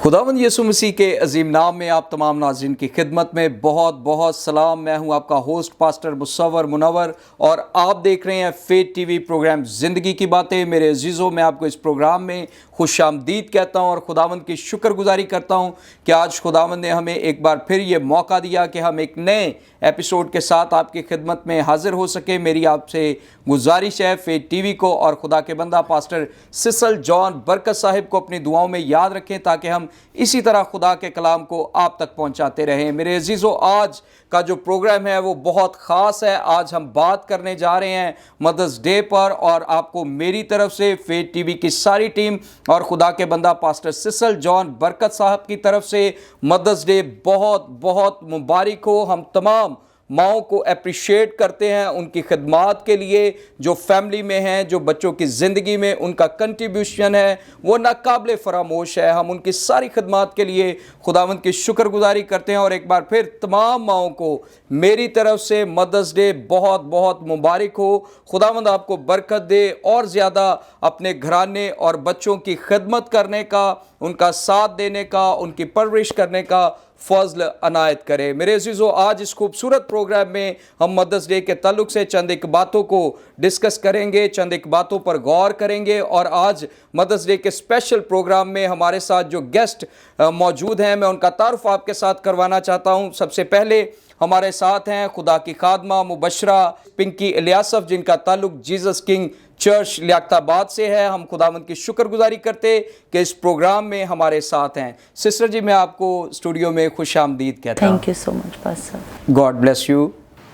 खुदावंद यीशु मसीह के अजीम नाम में आप तमाम नाज़रीन की खिदमत में बहुत बहुत सलाम। मैं हूं आपका होस्ट पास्टर मुसव्वर मुनव्वर और आप देख रहे हैं फेथ टीवी प्रोग्राम ज़िंदगी की बातें। मेरे अजीज़ों, मैं आपको इस प्रोग्राम में खुशामदीद कहता हूं और खुदावंद की शुक्रगुजारी करता हूं कि आज खुदावंद ने हमें एक बार फिर ये मौका दिया कि हम एक नए एपिसोड के साथ आपकी खिदमत में हाजिर हो सके। मेरी आपसे गुजारिश है, फेथ टीवी को और खुदा के बंदा पास्टर सिसल जॉन बरकत साहिब को अपनी दुआओं में याद रखें ताकि हम इसी तरह खुदा के कलाम को आप तक पहुंचाते रहें। मेरे अजीज़ों, आज का जो प्रोग्राम है वो बहुत ख़ास है। आज हम बात करने जा रहे हैं मदर्स डे पर और आपको मेरी तरफ से, फेथ टीवी की सारी टीम और खुदा के बंदा पास्टर सिसल जॉन बरकत साहब की तरफ से मदर्स डे बहुत बहुत मुबारक हो। हम तमाम माओं को अप्रिशिएट करते हैं उनकी खिदमात के लिए, जो फैमिली में हैं, जो बच्चों की ज़िंदगी में उनका कंट्रीब्यूशन है वो नाकाबिले फरामोश है। हम उनकी सारी खिदमात के लिए खुदावंद की शुक्रगुजारी करते हैं और एक बार फिर तमाम माओं को मेरी तरफ से मदर्स डे बहुत बहुत मुबारक हो। खुदावंद आपको बरकत दे और ज़्यादा अपने घराने और बच्चों की खिदमत करने का, उनका साथ देने का, उनकी परवरिश करने का फजल अनायत करे। मेरे अजीज़ों, आज इस खूबसूरत प्रोग्राम में हम मदर्स डे के ताल्लुक से चंद एक बातों को डिस्कस करेंगे, चंद एक बातों पर गौर करेंगे। और आज मदर्स डे के स्पेशल प्रोग्राम में हमारे साथ जो गेस्ट मौजूद हैं, मैं उनका तारुफ आपके साथ करवाना चाहता हूं। सबसे पहले हमारे साथ हैं खुदा की खादमा मुबशरा पिंकी इलियासफ, जिनका ताल्लुक जीसस किंग चर्च लियाकताबाद से है। हम खुदावंद की शुक्रगुजारी करते कि इस प्रोग्राम में हमारे साथ हैं। सिस्टर जी, मैं आपको स्टूडियो में खुशामदीद कहता हूं। Thank you so much pastor. God bless you.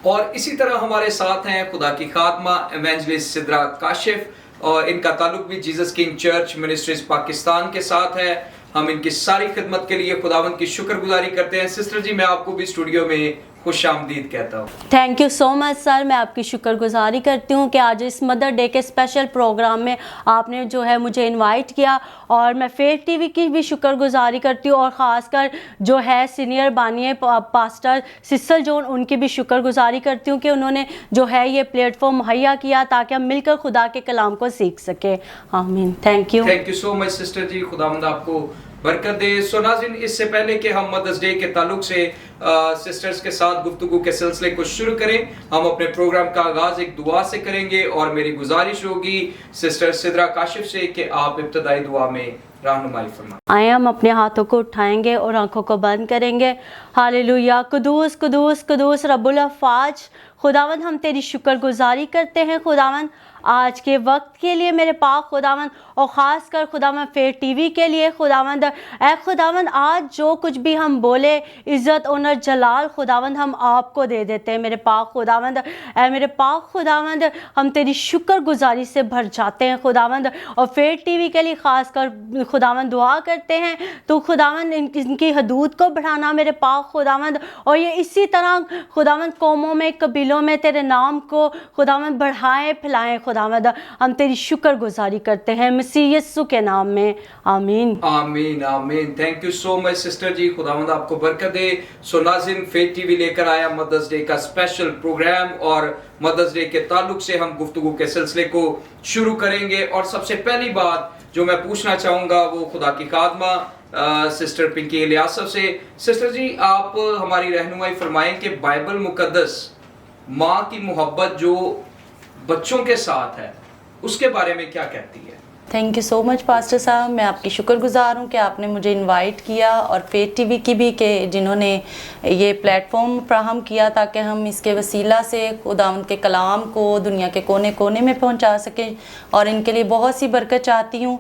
और इसी तरह हमारे साथ हैं खुदा की खादमा एवेंजलिस्ट सिद्रा काशिफ और इनका ताल्लुक भी Jesus king church ministries Pakistan के साथ है। हम इनकी सारी खिदमत के लिए खुदावंद की शुक्रगुजारी करते हैं। सिस्टर जी, मैं आपको भी स्टूडियो में खुशामदीद कहता हूँ। Thank you so much sir. मैं आपकी शुक्रगुजारी करती हूँ कि आज इस मदर डे के स्पेशल प्रोग्राम में आपने जो है मुझे इनवाइट किया और मैं फेथ टीवी की भी शुक्रगुजारी करती हूँ और ख़ासकर जो है सीनियर बानिए पास्टर सिसल जॉन, उनकी भी शुक्रगुजारी करती हूँ कि उन्होंने जो है ये प्लेटफॉर्म मुहैया किया ताकि हम मिलकर खुदा के कलाम को सीख सकें। आमीन। Thank you so much sister ji. खुदावंद आपको बरकत दे। सो नाज़रीन, इससे पहले कि हम मदर्स डे के ताल्लुक से सिस्टर्स के साथ गुफ्तगू के सिलसिले को शुरू करें, हम अपने प्रोग्राम का आगाज एक दुआ से करेंगे और मेरी गुजारिश होगी सिस्टर सिद्रा काशिफ से कि आप इब्तदाई दुआ में रहनुमाई फरमाएं। आए हम अपने हाथों को उठाएंगे और आंखों को बंद करेंगे। हालेलुया। कुदूस कुदूस कुदूस रब्बुल अफ़ाज, खुदावंद हम तेरी शुक्रगुजारी करते हैं खुदावंद आज के वक्त के लिए मेरे पाक खुदावंद, और ख़ास कर खुदावंद फेथ टीवी के लिए खुदावंद। ऐ खुदावंद, आज जो कुछ भी हम बोले, इज़्ज़त ऑनर जलाल खुदावंद हम आपको दे देते हैं मेरे पाक खुदावंद। ऐ मेरे पाक खुदावंद, हम तेरी शुक्रगुजारी से भर जाते हैं खुदावंद और फेथ टीवी के लिए ख़ास कर खुदावंद दुआ करते हैं तो खुदावंद इनकी हदूद को बढ़ाना मेरे पाक खुदावंद, और ये इसी तरह खुदावंद कौमों में, कबीलों में तेरे नाम को खुदावंद बढ़ाएं फैलाएं खुदावंद। हम तेरी शुक्रगुजारी करते हैं मसीह यीशु के नाम में। आमीन आमीन आमीन। Thank you so much sister ji. खुदावंद आपको बरकत दे। सो नाज़रीन, फेथ टीवी लेकर आया मदर्स डे का स्पेशल प्रोग्राम और मदर्स डे के ताल्लुक से हम गुफ्तगू के सिलसिले को शुरू करेंगे। और सबसे पहली बात जो मैं पूछना चाहूँगा वो खुदा की खादमा सिस्टर पिंकी इलियासफ से। सिस्टर जी, आप हमारी रहनुमाई फरमाएं कि बाइबल मुकद्दस माँ की मोहब्बत जो बच्चों के साथ है उसके बारे में क्या कहती है? Thank you so much pastor साहब। मैं आपकी शुक्रगुजार हूँ कि आपने मुझे इनवाइट किया और फेथ टीवी की भी, कि जिन्होंने ये प्लेटफॉर्म फ्राहम किया ताकि हम इसके वसीला से खुदावंद के कलाम को दुनिया के कोने कोने में पहुँचा सकें, और इनके लिए बहुत सी बरकत चाहती हूँ।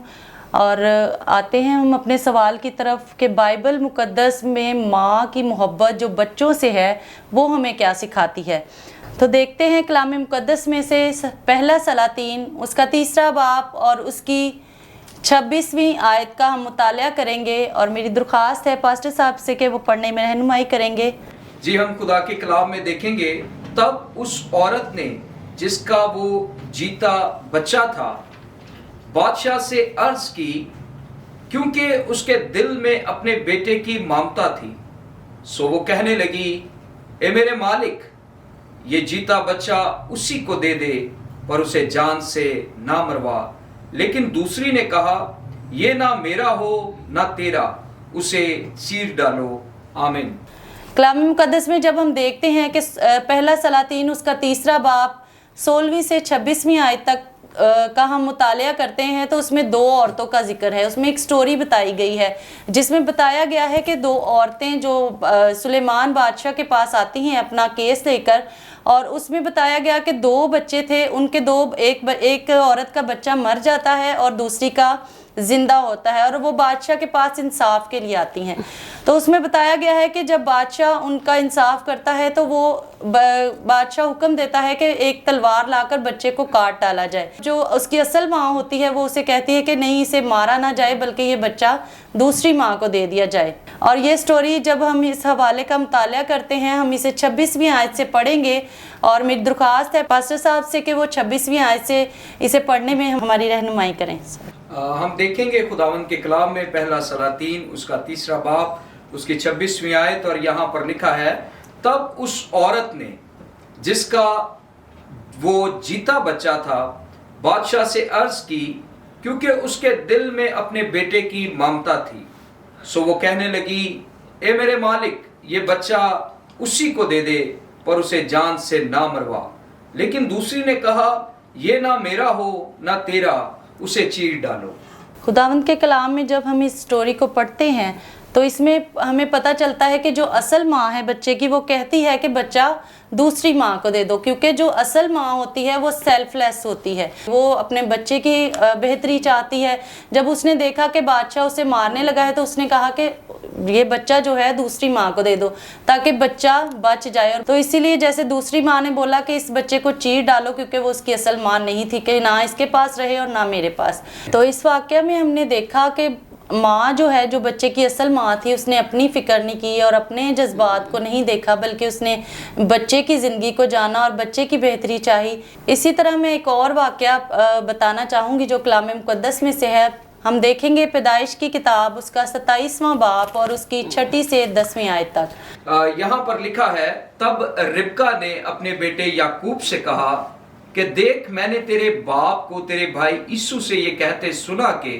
और आते हैं हम अपने सवाल की तरफ कि बाइबल मुकद्दस में माँ की मोहब्बत जो बच्चों से है वो हमें क्या सिखाती है। तो देखते हैं कलाम मुकद्दस में से पहला सलातीन उसका 3 बाब और उसकी 26वीं आयत का हम मुतालिया करेंगे, और मेरी दरख्वास्त है पास्टर साहब से कि वो पढ़ने में रहनुमाई करेंगे। जी, हम खुदा के कलाम में देखेंगे, तब उस औरत ने जिसका वो जीता बच्चा था बादशाह से अर्ज की, क्योंकि उसके दिल में अपने बेटे की ममता थी। सो वो कहने लगी, ए मेरे मालिक, ये जीता बच्चा उसी को दे दे, पर उसे जान से ना मरवा। लेकिन दूसरी ने कहा, ये ना मेरा हो ना तेरा, उसे चीर डालो। आमीन। कलाम मुकद्दस में जब हम देखते हैं कि पहला सलातीन उसका 3 बाब 16वीं से 26वीं आयत तक का हम मुतालिया करते हैं तो उसमें 2 औरतों का जिक्र है। उसमें एक स्टोरी बताई गई है जिसमें बताया गया है कि 2 औरतें जो सुलेमान बादशाह के पास आती हैं अपना केस लेकर, और उसमें बताया गया कि 2 बच्चे थे उनके, एक औरत का बच्चा मर जाता है और दूसरी का जिंदा होता है, और वो बादशाह के पास इंसाफ के लिए आती हैं। तो उसमें बताया गया है कि जब बादशाह उनका इंसाफ करता है तो वो बादशाह हुक्म देता है कि एक तलवार लाकर बच्चे को काट डाला जाए। जो उसकी असल माँ होती है वो उसे कहती है कि नहीं, इसे मारा ना जाए बल्कि ये बच्चा दूसरी माँ को दे दिया जाए। और ये स्टोरी जब हम इस हवाले का मुतालिया करते हैं, हम इसे 26वीं आयत से पढ़ेंगे, और मेरी दरख्वास्त है पास्टर साहब से कि वो 26वीं आयत से इसे पढ़ने में हमारी रहनुमाई करें। हम देखेंगे खुदावंद के कलाम में पहला सलातीन उसका 3 बाब उसकी 26वीं आयत, और यहाँ पर लिखा है, तब उस औरत ने जिसका वो जीता बच्चा था बादशाह से अर्ज की, क्योंकि उसके दिल में अपने बेटे की ममता थी। सो वो कहने लगी, ए मेरे मालिक, ये बच्चा उसी को दे दे, पर उसे जान से ना मरवा। लेकिन दूसरी ने कहा, ये ना मेरा हो ना तेरा, उसे चीर डालो। खुदावंद के कलाम में जब हम इस स्टोरी को पढ़ते हैं तो इसमें हमें पता चलता है कि जो असल माँ है बच्चे की, वो कहती है कि बच्चा दूसरी माँ को दे दो, क्योंकि जो असल माँ होती है वो सेल्फलेस होती है, वो अपने बच्चे की बेहतरी चाहती है। जब उसने देखा कि बादशाह उसे मारने लगा है तो उसने कहा कि ये बच्चा जो है दूसरी माँ को दे दो ताकि बच्चा बच जाए। तो इसीलिए जैसे दूसरी माँ ने बोला कि इस बच्चे को चीर डालो, क्योंकि वो उसकी असल माँ नहीं थी कि ना इसके पास रहे और ना मेरे पास। तो इस वाक़या में हमने देखा कि माँ जो है, जो बच्चे की असल माँ थी, उसने अपनी फ़िक्र नहीं की और अपने जज्बात को नहीं देखा, बल्कि उसने बच्चे की ज़िंदगी को जाना और बच्चे की बेहतरी चाही। इसी तरह मैं एक और वाक़या बताना चाहूँगी जो कलाम मुक़द्दस में से है। हम देखेंगे पैदाइश की किताब उसका 27वां बाब और उसकी 6 से 10वीं आयत तक। यहाँ पर लिखा है, तब रिबका ने अपने बेटे याकूब से कहा कि देख, मैंने तेरे बाप को तेरे भाई ईसु से ये कहते सुना कि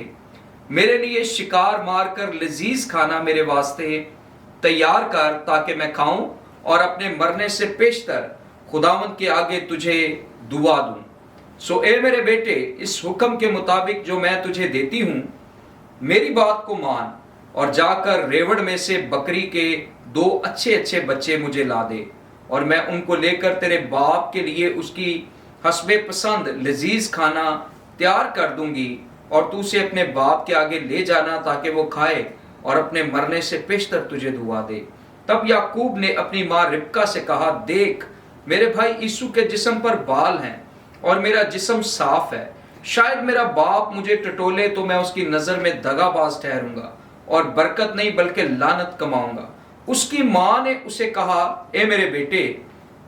मेरे लिए शिकार मारकर लजीज खाना मेरे वास्ते तैयार कर, ताकि मैं खाऊं और अपने मरने से पेशतर खुदावंद के आगे तुझे दुआ दूं। सो ए मेरे बेटे, इस हुक्म के मुताबिक जो मैं तुझे देती हूं, मेरी बात को मान और जाकर रेवड़ में से बकरी के 2 अच्छे अच्छे बच्चे मुझे ला दे, और मैं उनको लेकर तेरे बाप के लिए उसकी हस्बे पसंद लजीज खाना तैयार कर दूंगी, और तू उसे अपने बाप के आगे ले जाना ताकि वो खाए और अपने मरने से पेशतर तुझे दुआ दे। तब याकूब ने अपनी माँ रिबका से कहा, देख, मेरे भाई ईसु के जिस्म पर बाल हैं और मेरा जिस्म साफ है। शायद मेरा बाप मुझे टटोले तो मैं उसकी नज़र में दगाबाज ठहरूंगा और बरकत नहीं बल्कि लानत कमाऊंगा। उसकी माँ ने उसे कहा, ए मेरे बेटे,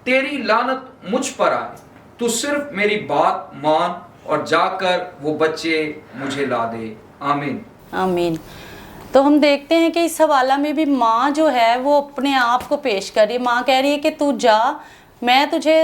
तेरी लानत मुझ पर आए, तू सिर्फ मेरी बात मान और जाकर वो बच्चे मुझे ला दे। आमीन। आमीन। तो हम देखते हैं कि इस हवाला में भी माँ जो है वो अपने आप को पेश कर रही है। माँ कह रही है कि तू जा, मैं तुझे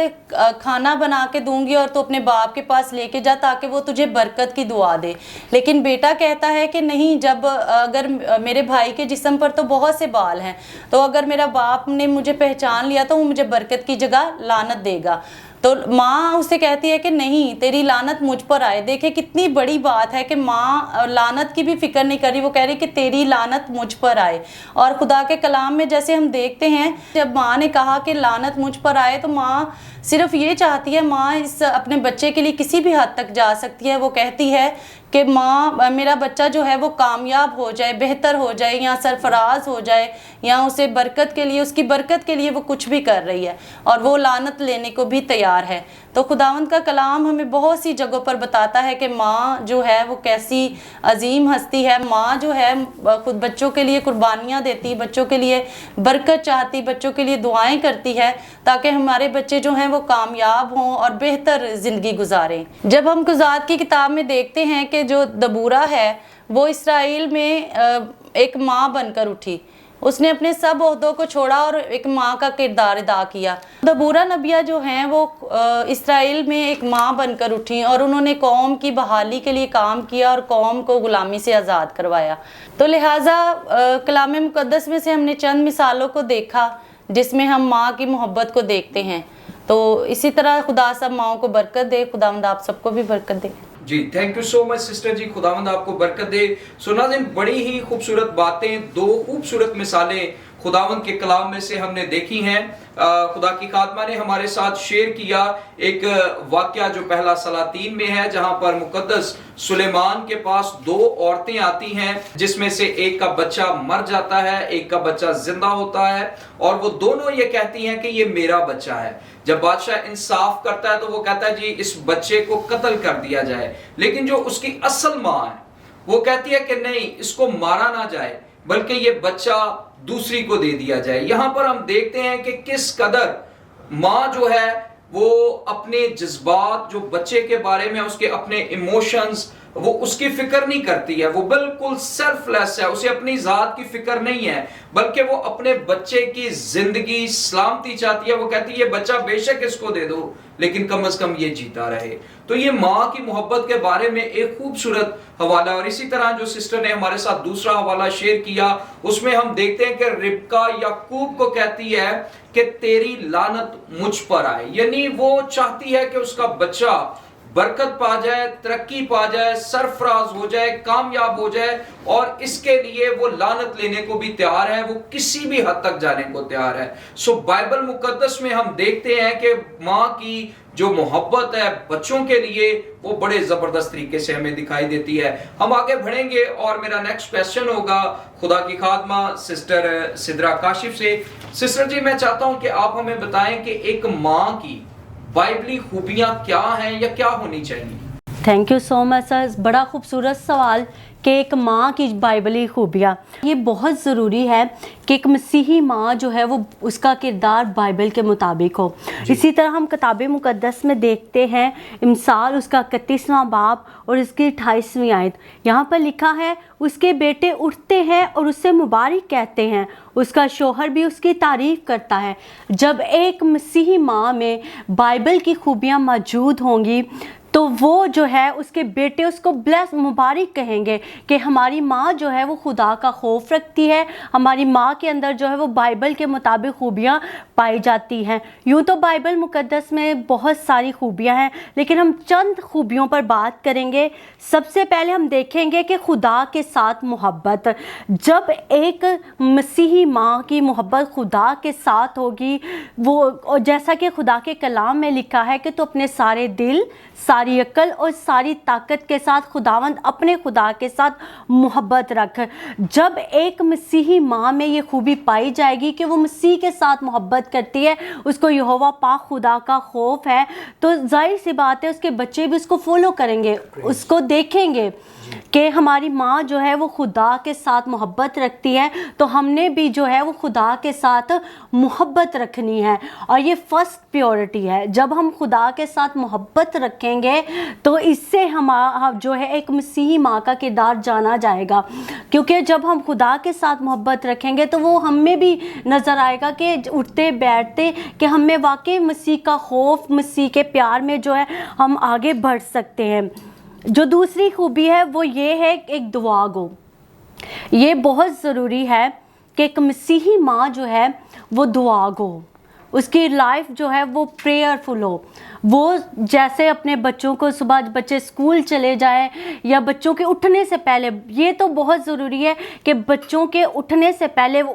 खाना बना के दूंगी और तू अपने बाप के पास लेके जा ताकि वो तुझे बरकत की दुआ दे। लेकिन बेटा कहता है कि नहीं, जब अगर मेरे भाई के जिस्म पर तो बहुत से बाल हैं, तो अगर मेरा बाप ने मुझे पहचान लिया तो वो मुझे बरकत की जगह लानत देगा। तो माँ उसे कहती है कि नहीं, तेरी लानत मुझ पर आए। देखिए कितनी बड़ी बात है कि माँ लानत की भी फिक्र नहीं कर रही, वो कह रही कि तेरी लानत मुझ पर आए। और खुदा के कलाम में जैसे हम देखते हैं, जब माँ ने कहा कि लानत मुझ पर आए, तो माँ सिर्फ ये चाहती है, माँ इस अपने बच्चे के लिए किसी भी हद तक जा सकती है। वो कहती है कि माँ, मेरा बच्चा जो है वो कामयाब हो जाए, बेहतर हो जाए, या सरफराज हो जाए, या उसे बरकत के लिए, उसकी बरकत के लिए वो कुछ भी कर रही है और वो लानत लेने को भी तैयार है। तो खुदावंद का कलाम हमें बहुत सी जगहों पर बताता है कि माँ जो है वो कैसी अजीम हस्ती है। माँ जो है खुद बच्चों के लिए कुर्बानियाँ देती, बच्चों के लिए बरकत चाहती, बच्चों के लिए दुआएं करती है ताकि हमारे बच्चे जो हैं वो कामयाब हों और बेहतर ज़िंदगी गुजारें। जब हम गुज़ात की किताब में देखते हैं कि जो दबूरा है वो इसराइल में एक माँ बनकर उठी, उसने अपने सब ओहदों को छोड़ा और एक माँ का किरदार अदा किया। दबूरा नबिया जो हैं वो इसराइल में एक माँ बनकर उठी और उन्होंने कौम की बहाली के लिए काम किया और कौम को गुलामी से आज़ाद करवाया। तो लिहाजा कलाम मुक़द्दस में से हमने चंद मिसालों को देखा जिसमें हम माँ की मोहब्बत को देखते हैं। तो इसी तरह खुदा सब माँओं को बरकत दे, खुदावंद आप सबको भी बरकत दे। जी thank you so much sister ji, खुदावंद आपको बरकत दे। सो नाज़रीन, बड़ी ही खूबसूरत बातें, दो खूबसूरत मिसालें खुदावंद के कलाम में से हमने देखी हैं। खुदा की खात्मा ने हमारे साथ शेयर किया एक वाकया जो पहला सलातीन में है, जहां पर मुकद्दस सुलेमान के पास दो औरतें आती हैं जिसमें से एक का बच्चा मर जाता है, एक का बच्चा जिंदा होता है, और वो दोनों ये कहती हैं कि ये मेरा बच्चा है। जब बादशाह इंसाफ करता है तो वो कहता है जी इस बच्चे को कत्ल कर दिया जाए, लेकिन जो उसकी असल माँ है वो कहती है कि नहीं, इसको मारा ना जाए बल्कि ये बच्चा दूसरी को दे दिया जाए। यहां पर हम देखते हैं कि किस कदर माँ जो है वो अपने जज्बात, जो बच्चे के बारे में उसके अपने इमोशंस, वो उसकी फिक्र नहीं करती है। वो बिल्कुल सेल्फलेस है, उसे अपनी जात की फिक्र नहीं है, बल्कि वो अपने बच्चे की जिंदगी सलामती चाहती है। वो कहती है ये बच्चा बेशक इसको दे दो, लेकिन कम से कम ये जीता रहे। तो ये माँ की मोहब्बत के बारे में एक खूबसूरत हवाला। और इसी तरह जो सिस्टर ने हमारे साथ दूसरा हवाला शेयर किया, उसमें हम देखते हैं कि रिबका याकूब को कहती है कि तेरी लानत मुझ पर आए, यानी वो चाहती है कि उसका बच्चा बरकत पा जाए, तरक्की पा जाए, सरफराज हो जाए, कामयाब हो जाए, और इसके लिए वो लानत लेने को भी तैयार है, वो किसी भी हद तक जाने को तैयार है। सो बाइबल मुकद्दस में हम देखते हैं कि माँ की जो मोहब्बत है बच्चों के लिए वो बड़े जबरदस्त तरीके से हमें दिखाई देती है। हम आगे बढ़ेंगे और मेरा नेक्स्ट क्वेश्चन होगा खुदा की खात्मा सिस्टर सिद्रा काशिफ से। सिस्टर जी, मैं चाहता हूं कि आप हमें बताएं कि एक माँ की बाइबली खूबियां क्या हैं या क्या होनी चाहिए। Thank you so much sir, बड़ा खूबसूरत सवाल कि एक माँ की बाइबली खूबियाँ। ये बहुत ज़रूरी है कि एक मसीही माँ जो है वो उसका किरदार बाइबल के मुताबिक हो। इसी तरह हम किताब मुक़द्दस में देखते हैं मिसाल उसका 31वां बाब और इसकी 28वीं आयत। यहाँ पर लिखा है उसके बेटे उठते हैं और उससे मुबारक कहते हैं, उसका शोहर भी उसकी तारीफ़ करता है। जब एक मसीही माँ में बाइबल की खूबियाँ मौजूद होंगी तो वो जो है उसके बेटे उसको ब्लेस मुबारक कहेंगे कि हमारी माँ जो है वो खुदा का खौफ रखती है, हमारी माँ के अंदर जो है वो बाइबल के मुताबिक खूबियाँ पाई जाती हैं। यूँ तो बाइबल मुक़द्दस में बहुत सारी खूबियाँ हैं, लेकिन हम चंद खूबियों पर बात करेंगे। सबसे पहले हम देखेंगे कि खुदा के साथ मोहब्बत। जब एक मसीही माँ की मोहब्बत खुदा के साथ होगी, वो जैसा कि खुदा के कलाम में लिखा है कि तो अपने सारे दिल, सारी अक्ल और सारी ताकत के साथ खुदावंद अपने खुदा के साथ मोहब्बत रख। जब एक मसीही माँ में ये खूबी पाई जाएगी कि वो मसीह के साथ मोहब्बत करती है, उसको यहोवा पाक खुदा का खौफ है, तो जाहिर सी बात है उसके बच्चे भी उसको फॉलो करेंगे, उसको देखेंगे कि हमारी माँ जो है वो खुदा के साथ मोहब्बत रखती है, तो हमने भी जो है वो खुदा के साथ मोहब्बत रखनी है। और ये फर्स्ट प्योरिटी है। जब हम खुदा के साथ मोहब्बत रखेंगे तो इससे हम जो है एक मसीही माँ का किरदार जाना जाएगा, क्योंकि जब हम खुदा के साथ मोहब्बत रखेंगे तो वो हमें भी नज़र आएगा कि उठते बैठते कि हमें वाकई मसीह का खौफ, मसीह के प्यार में जो है हम आगे बढ़ सकते हैं। जो दूसरी खूबी है वो ये है एक दुआ गो। ये बहुत ज़रूरी है कि एक मसीही माँ जो है वो दुआ गो, उसकी लाइफ जो है वो प्रेयरफुल हो। वो जैसे अपने बच्चों को सुबह बच्चे स्कूल चले जाएं या बच्चों के उठने से पहले, ये तो बहुत ज़रूरी है कि बच्चों के उठने से पहले वो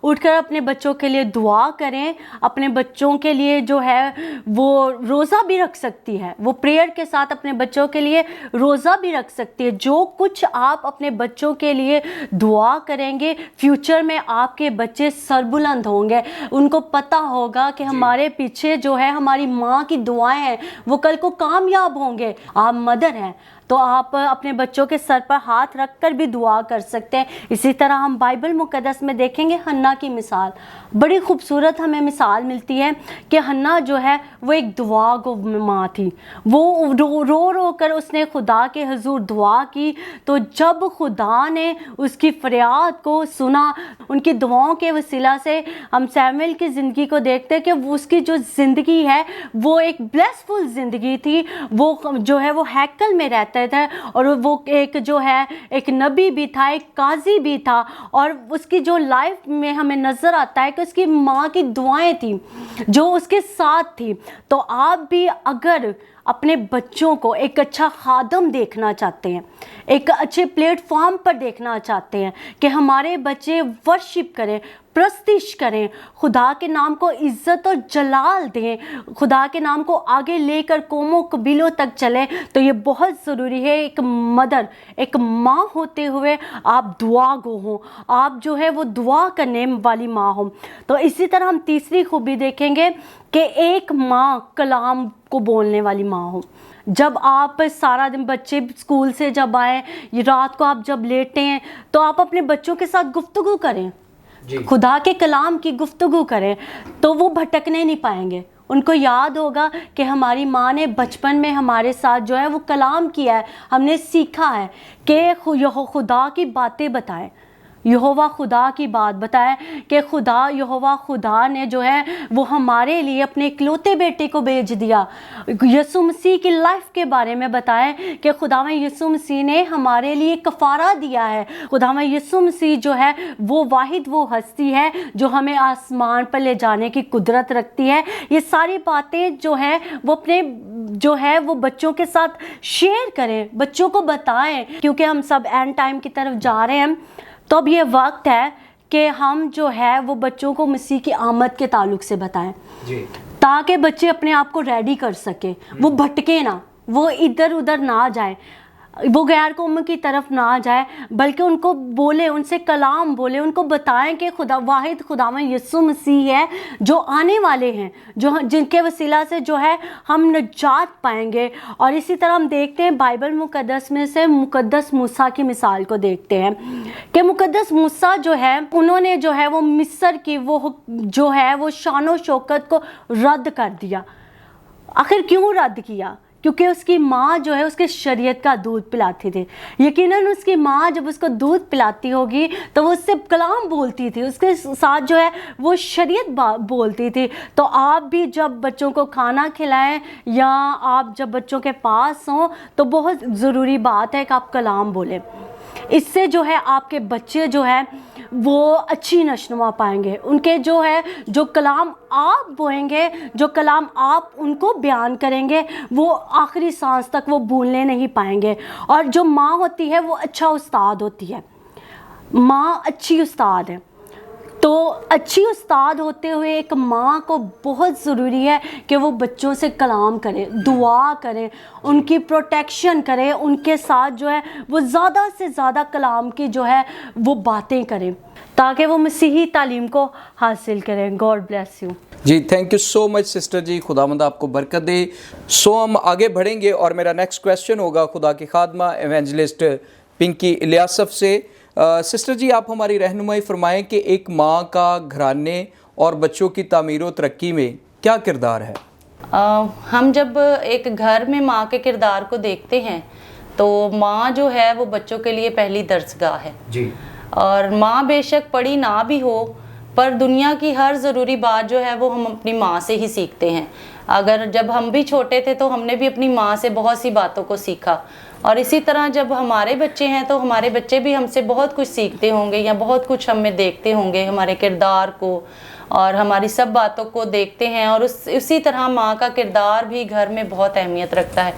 उठकर अपने बच्चों के लिए दुआ करें। अपने बच्चों के लिए जो है वो रोज़ा भी रख सकती है, वो प्रेयर के साथ अपने बच्चों के लिए रोज़ा भी रख सकती है। जो कुछ आप अपने बच्चों के लिए दुआ करेंगे, फ्यूचर में आपके बच्चे सरबुलंद होंगे। उनको पता होगा कि हमारे पीछे जो है हमारी माँ की दुआएं हैं, वो कल को कामयाब होंगे। आप मदर हैं तो आप अपने बच्चों के सर पर हाथ रख कर भी दुआ कर सकते हैं। इसी तरह हम बाइबल मुक़द्दस में देखेंगे हन्ना की मिसाल, बड़ी खूबसूरत हमें मिसाल मिलती है कि हन्ना जो है वो एक दुआ गो माँ थी। वो रो रो कर उसने खुदा के हुजूर दुआ की, तो जब खुदा ने उसकी फरियाद को सुना, उनकी दुआओं के वसीला से हम सैमुएल की ज़िंदगी को देखते हैं कि वो उसकी जो ज़िंदगी है वो एक ब्लेसफुल ज़िंदगी थी। वो जो है वो हैकल में रहते थे और वो एक जो है एक नबी भी था, एक काजी भी था, और उसकी जो लाइफ में हमें नज़र आता है कि उसकी माँ की दुआएं थी जो उसके साथ थी। तो आप भी अगर अपने बच्चों को एक अच्छा खादम देखना चाहते हैं, एक अच्छे प्लेटफॉर्म पर देखना चाहते हैं कि हमारे बच्चे वर्शिप करें, प्रस्तिश करें, खुदा के नाम को इज़्ज़त और जलाल दें, खुदा के नाम को आगे लेकर कौमों कबीलों तक चलें, तो ये बहुत ज़रूरी है एक मदर, एक माँ होते हुए आप दुआ गो हों, आप जो है वो दुआ करने वाली माँ हों। तो इसी तरह हम तीसरी खूबी देखेंगे कि एक माँ कलाम को बोलने वाली माँ हो। जब आप सारा दिन, बच्चे स्कूल से जब आए, रात को आप जब लेटे हैं, तो आप अपने बच्चों के साथ गुफ्तगू करें, खुदा के कलाम की गुफ्तगू करें, तो वो भटकने नहीं पाएंगे। उनको याद होगा कि हमारी माँ ने बचपन में हमारे साथ जो है वो कलाम किया है, हमने सीखा है कि खुदा की बातें बताएं, यहोवा खुदा की बात बताए कि खुदा यहोवा खुदा ने जो है वो हमारे लिए अपने इकलौते बेटे को भेज दिया। यीशु मसीह की लाइफ के बारे में बताएं कि खुदावंद यीशु मसीह ने हमारे लिए कफ़ारा दिया है। खुदावंद यीशु मसीह जो है वो वाहिद वो हस्ती है जो हमें आसमान पर ले जाने की कुदरत रखती है। ये सारी बातें जो है वो अपने जो है वो बच्चों के साथ शेयर करें, बच्चों को बताएं, क्योंकि हम सब एंड टाइम की तरफ जा रहे हैं। तो अब ये वक्त है कि हम जो है वो बच्चों को मसीह की आमद के ताल्लुक से बताएं जी, ताकि बच्चे अपने आप को रेडी कर सके, वो भटके ना, वो इधर उधर ना जाए, वो गैर कौम की तरफ ना जाए, बल्कि उनको बोले, उनसे कलाम बोले, उनको बताएं कि खुदा वाहिद खुदावंद यीशु मसीह है जो आने वाले हैं, जो जिनके वसीला से जो है हम निजात पाएंगे। और इसी तरह हम देखते हैं बाइबल मुक़द्दस में से मुक़द्दस मूसा की मिसाल को देखते हैं कि मुक़द्दस मूसा जो है उन्होंने जो है वो मिस्र की वो जो है वो शानो शौकत को रद्द कर दिया। आखिर क्यों रद्द किया? क्योंकि उसकी माँ जो है उसके शरीयत का दूध पिलाती थी। यकीनन उसकी माँ जब उसको दूध पिलाती होगी तो वो उससे कलाम बोलती थी, उसके साथ जो है वो शरीयत बोलती थी। तो आप भी जब बच्चों को खाना खिलाएं या आप जब बच्चों के पास हों तो बहुत ज़रूरी बात है कि आप कलाम बोलें। इससे जो है आपके बच्चे जो है वो अच्छी नशनुमा पाएंगे। उनके जो है जो कलाम आप बोएंगे, जो कलाम आप उनको बयान करेंगे, वो आखिरी सांस तक वो भूलने नहीं पाएंगे। और जो माँ होती है वो अच्छा उस्ताद होती है, माँ अच्छी उस्ताद है। तो अच्छी उस्ताद होते हुए एक माँ को बहुत ज़रूरी है कि वो बच्चों से कलाम करे, दुआ करे, उनकी प्रोटेक्शन करे, उनके साथ जो है वो ज़्यादा से ज़्यादा कलाम की जो है वो बातें करें ताकि वो मसीही तालीम को हासिल करें। गॉड ब्लेस यू जी, thank you so much sister ji, खुदावंद आपको बरकत दे। सो हम आगे बढ़ेंगे और मेरा नेक्स्ट क्वेश्चन होगा खुदा की खादमा एवेंजलिस्ट पिंकी इलियासफ से। सिस्टर जी, आप हमारी रहनुमाई फरमाएं कि एक माँ का घराने और बच्चों की तामीर व तरक्की में क्या किरदार है? हम जब एक घर में माँ के किरदार को देखते हैं तो माँ जो है वो बच्चों के लिए पहली दर्सगाह है जी। और माँ बेशक पढ़ी ना भी हो पर दुनिया की हर ज़रूरी बात जो है वो हम अपनी माँ से ही सीखते हैं। अगर जब हम भी छोटे थे तो हमने भी अपनी माँ से बहुत सी बातों को सीखा, और इसी तरह जब हमारे बच्चे हैं तो हमारे बच्चे भी हमसे बहुत कुछ सीखते होंगे या बहुत कुछ हमें देखते होंगे, हमारे किरदार को और हमारी सब बातों को देखते हैं। और उसी तरह माँ का किरदार भी घर में बहुत अहमियत रखता है।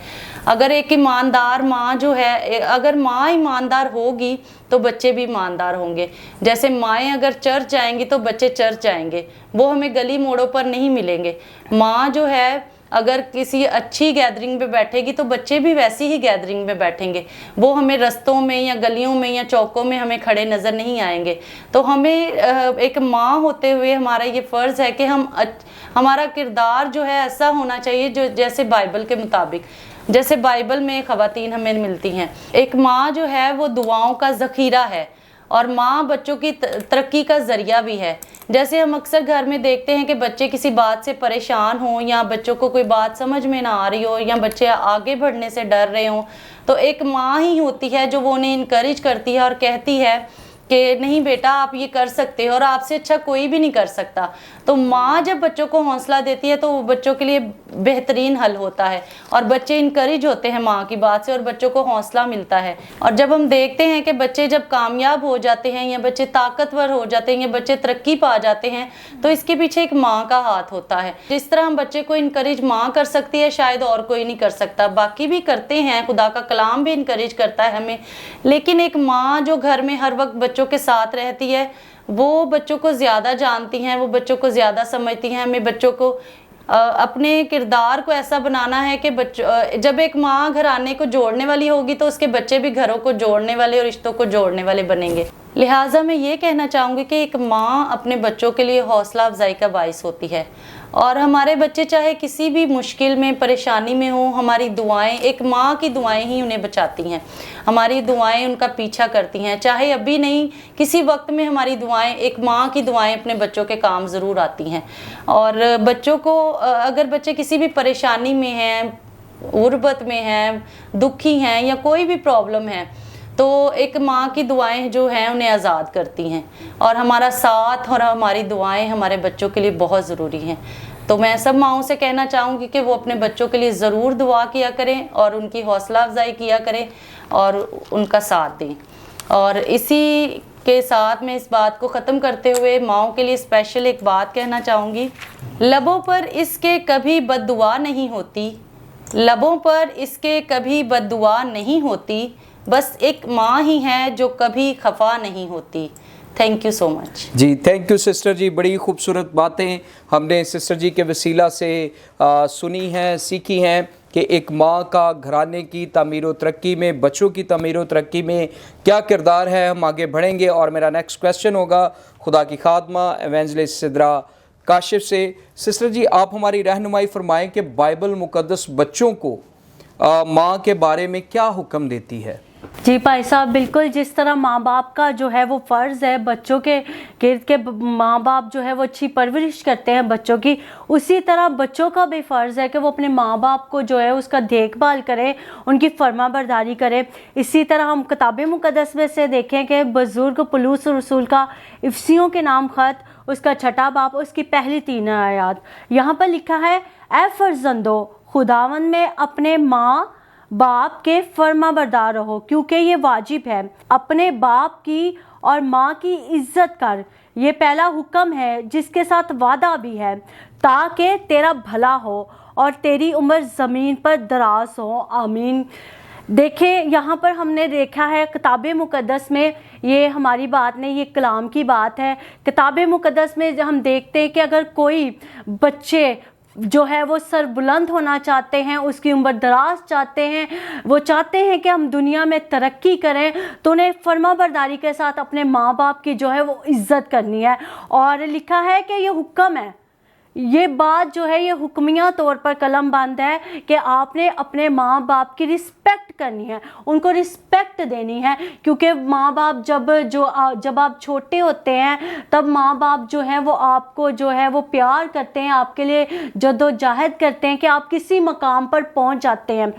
अगर एक ईमानदार माँ जो है, अगर माँ ईमानदार होगी तो बच्चे भी ईमानदार होंगे। जैसे माएँ अगर चर्च जाएंगी तो बच्चे चर्च जाएंगे, वो हमें गली मोड़ों पर नहीं मिलेंगे। माँ जो है अगर किसी अच्छी गैदरिंग में बैठेगी तो बच्चे भी वैसी ही गैदरिंग में बैठेंगे, वो हमें रस्तों में या गलियों में या चौकों में हमें खड़े नज़र नहीं आएंगे। तो हमें एक माँ होते हुए हमारा ये फ़र्ज़ है कि हमारा किरदार जो है ऐसा होना चाहिए जो जैसे बाइबल के मुताबिक। जैसे बाइबल में ख़वातीन हमें मिलती हैं। एक माँ जो है वो दुआओं का ज़ख़ीरा है और माँ बच्चों की तरक्की का ज़रिया भी है। जैसे हम अक्सर घर में देखते हैं कि बच्चे किसी बात से परेशान हों या बच्चों को कोई बात समझ में ना आ रही हो या बच्चे आगे बढ़ने से डर रहे हों, तो एक माँ ही होती है जो वो उन्हें इनकरेज करती है और कहती है कि नहीं बेटा आप ये कर सकते हो और आपसे अच्छा कोई भी नहीं कर सकता। तो माँ जब बच्चों को हौसला देती है तो वो बच्चों के लिए बेहतरीन हल होता है और बच्चे इनकरेज होते हैं माँ की बात से और बच्चों को हौसला मिलता है। और जब हम देखते हैं कि बच्चे जब कामयाब हो जाते हैं या बच्चे ताकतवर हो जाते हैं या बच्चे तरक्की पा जाते हैं तो इसके पीछे एक माँ का हाथ होता है। जिस तरह हम बच्चे को इनकरेज माँ कर सकती है शायद और कोई नहीं कर सकता। बाकी भी करते हैं, खुदा का कलाम भी इनकरेज करता है हमें, लेकिन एक माँ जो घर में हर वक्त बच्चों के साथ रहती है वो बच्चों को ज़्यादा जानती हैं, वो बच्चों को ज़्यादा समझती हैं। हमें बच्चों को अपने किरदार को ऐसा बनाना है कि बच्चों जब एक माँ घराने को जोड़ने वाली होगी तो उसके बच्चे भी घरों को जोड़ने वाले और रिश्तों को जोड़ने वाले बनेंगे। लिहाजा मैं ये कहना चाहूँगी कि एक माँ अपने बच्चों के लिए हौसला अफजाई का बाइस होती है और हमारे बच्चे चाहे किसी भी मुश्किल में परेशानी में हो, हमारी दुआएं, एक माँ की दुआएं ही उन्हें बचाती हैं। हमारी दुआएं उनका पीछा करती हैं, चाहे अभी नहीं किसी वक्त में हमारी दुआएं, एक माँ की दुआएं अपने बच्चों के काम ज़रूर आती हैं। और बच्चों को अगर बच्चे किसी भी परेशानी में हैं, गुर्बत में हैं, दुखी हैं या कोई भी प्रॉब्लम है तो एक माँ की दुआएं जो हैं उन्हें आज़ाद करती हैं और हमारा साथ और हमारी दुआएं हमारे बच्चों के लिए बहुत ज़रूरी हैं। तो मैं सब माँओं से कहना चाहूँगी कि वो अपने बच्चों के लिए ज़रूर दुआ किया करें और उनकी हौसला अफजाई किया करें और उनका साथ दें। और इसी के साथ मैं इस बात को ख़त्म करते हुए माँओं के लिए स्पेशल एक बात कहना चाहूँगी। लबों पर इसके कभी बद्दुआ नहीं होती, लबों पर इसके कभी बद्दुआ नहीं होती, बस एक माँ ही है जो कभी खफा नहीं होती। थैंक यू सो मच जी। थैंक यू सिस्टर जी, बड़ी खूबसूरत बातें हमने सिस्टर जी के वसीला से सुनी हैं, सीखी हैं कि एक माँ का घराने की तामीर व तरक्की में, बच्चों की तामीर व तरक्की में क्या किरदार है। हम आगे बढ़ेंगे और मेरा नेक्स्ट क्वेश्चन होगा खुदा की खादमा एवेंजलिस्ट सिद्रा काशिफ से। सिस्टर जी आप हमारी रहनुमाई फरमाएं कि बाइबल मुकद्दस बच्चों को माँ के बारे में क्या हुक्म देती है। जी भाई साहब, बिल्कुल जिस तरह माँ बाप का जो है वो फ़र्ज़ है बच्चों के गिर्द के माँ बाप जो है वो अच्छी परवरिश करते हैं बच्चों की, उसी तरह बच्चों का भी फ़र्ज़ है कि वो अपने माँ बाप को जो है उसका देखभाल करें, उनकी फरमाबरदारी करें। इसी तरह हम किताब मुक़द्दस में से देखें कि बुज़ुर्ग पौलुस रसूल का इफिसियों के नाम ख़त उसका 6 बाब उसकी पहली 3 आयत यहाँ पर लिखा है, ऐ फर्जंदो खुदावंद में अपने माँ बाप के फरमाबरदार रहो क्योंकि ये वाजिब है। अपने बाप की और माँ की इज्जत कर, ये पहला हुक्म है जिसके साथ वादा भी है, ताकि तेरा भला हो और तेरी उम्र ज़मीन पर दराज हो। आमीन। देखें यहाँ पर हमने देखा है किताब मुक़द्दस में, ये हमारी बात नहीं, ये कलाम की बात है। किताब मुक़द्दस में हम देखते हैं कि अगर कोई बच्चे जो है वो सर बुलंद होना चाहते हैं, उसकी उम्र दराज चाहते हैं, वो चाहते हैं कि हम दुनिया में तरक्की करें, तो उन्हें फरमाबरदारी के साथ अपने माँ बाप की जो है वो इज़्ज़त करनी है। और लिखा है कि ये हुक्म है, ये बात जो है ये हुक्मिया तौर पर कलम बंद है कि आपने अपने माँ बाप की रिस्पेक्ट करनी है, उनको रिस्पेक्ट देनी है। क्योंकि माँ बाप जब आप छोटे होते हैं तब माँ बाप जो है वो आपको जो है वो प्यार करते हैं, आपके लिए जद्दोजहद करते हैं कि आप किसी मकाम पर पहुंच जाते हैं।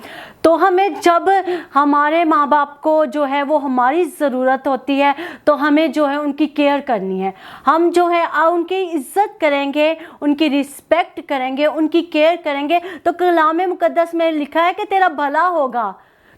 तो हमें जब हमारे माँ बाप को जो है वो हमारी ज़रूरत होती है तो हमें जो है उनकी केयर करनी है। हम जो है उनकी इज़्ज़त करेंगे, उनकी रिस्पेक्ट करेंगे, उनकी केयर करेंगे, तो कलाम मुक़द्दस में लिखा है कि तेरा भला होगा,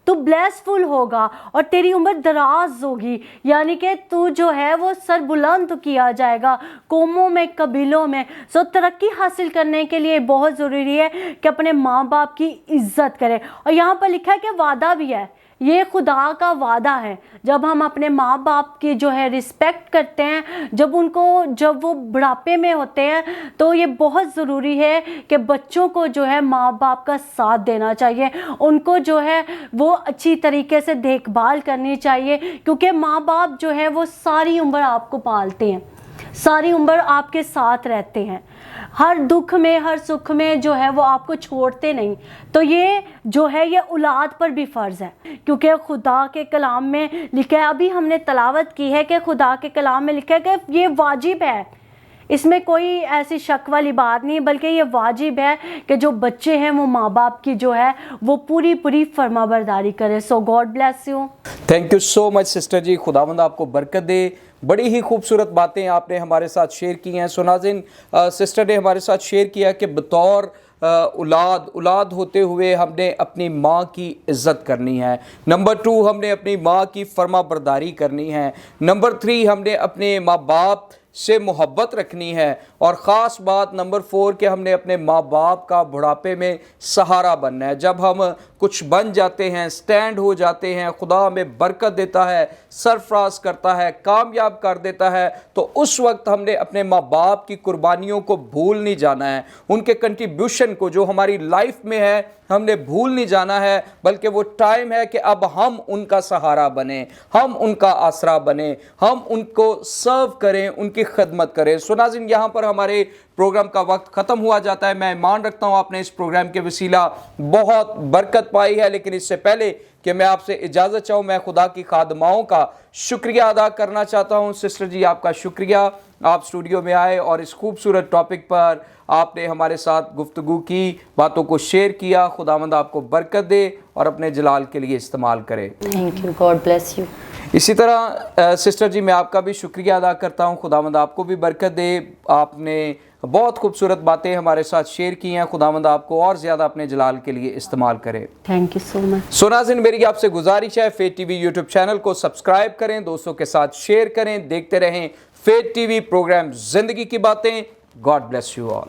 तू ब्लेसफुल होगा और तेरी उम्र दराज होगी। यानी कि तू जो है वो सर बुलंद किया जाएगा कौमों में, कबीलों में। सो तरक्की हासिल करने के लिए बहुत ज़रूरी है कि अपने माँ बाप की इज़्ज़त करें। और यहाँ पर लिखा है कि वादा भी है, ये खुदा का वादा है। जब हम अपने माँ बाप की जो है रिस्पेक्ट करते हैं, जब वो बुढ़ापे में होते हैं, तो ये बहुत ज़रूरी है कि बच्चों को जो है माँ बाप का साथ देना चाहिए, उनको जो है वो अच्छी तरीके से देखभाल करनी चाहिए। क्योंकि माँ बाप जो है वो सारी उम्र आपको पालते हैं। सारी उम्र आपके साथ रहते हैं, हर दुख में हर सुख में जो है वो आपको छोड़ते नहीं। तो ये जो है ये औलाद पर भी फ़र्ज़ है, क्योंकि खुदा के कलाम में लिखा है, अभी हमने तलावत की है कि खुदा के कलाम में लिखा है कि ये वाजिब है, इसमें कोई ऐसी शक वाली बात नहीं, बल्कि ये वाजिब है कि जो बच्चे हैं वो माँ बाप की जो है वो पूरी पूरी फर्माबरदारी करें। So God bless you. Thank you so much sister ji, खुदावंद आपको बरकत दे। बड़ी ही खूबसूरत बातें आपने हमारे साथ शेयर की हैं। सो नाज़रीन, सिस्टर ने हमारे साथ शेयर किया कि बतौर औलाद होते हुए हमने अपनी माँ की इज़्ज़त करनी है। नंबर 2, हमने अपनी माँ की फर्माबरदारी करनी है। नंबर 3, हमने अपने माँ बाप से मोहब्बत रखनी है। और ख़ास बात नंबर 4 कि हमने अपने माँ बाप का बुढ़ापे में सहारा बनना है। जब हम कुछ बन जाते हैं, स्टैंड हो जाते हैं, खुदा हमें बरकत देता है, सरफराज करता है, कामयाब कर देता है, तो उस वक्त हमने अपने माँ बाप की कुर्बानियों को भूल नहीं जाना है, उनके कंट्रीब्यूशन को जो हमारी लाइफ में है हमने भूल नहीं जाना है, बल्कि वो टाइम है कि अब हम उनका सहारा बने, हम उनका आसरा बने, हम उनको सर्व करें, उनकी खिदमत करें। सो नाज़रीन, यहाँ पर हमारे प्रोग्राम का वक्त ख़त्म हुआ जाता है। मैं ईमान रखता हूँ आपने इस प्रोग्राम के वसीला बहुत बरकत पाई है, लेकिन इससे पहले कि मैं आपसे इजाज़त चाहूँ, मैं खुदा की खादमाओं का शुक्रिया अदा करना चाहता हूँ। सिस्टर जी, आपका शुक्रिया, आप स्टूडियो में आए और इस खूबसूरत टॉपिक पर आपने हमारे साथ गुफ्तगू की, बातों को शेयर किया। खुदावंद आपको बरकत दे और अपने जलाल के लिए इस्तेमाल करे। Thank you, God bless you. इसी तरह सिस्टर जी, मैं आपका भी शुक्रिया अदा करता हूँ। खुदावंद आपको भी बरकत दे। आपने बहुत खूबसूरत बातें हमारे साथ शेयर की हैं। खुदावंद आपको और ज़्यादा अपने जलाल के लिए इस्तेमाल करे। Thank you so much. So नाज़रीन, मेरी आपसे गुजारिश है, फेथ टीवी यूट्यूब चैनल को सब्सक्राइब करें, दोस्तों के साथ शेयर करें, देखते रहें फेथ टीवी प्रोग्राम ज़िंदगी की बातें। God bless you all.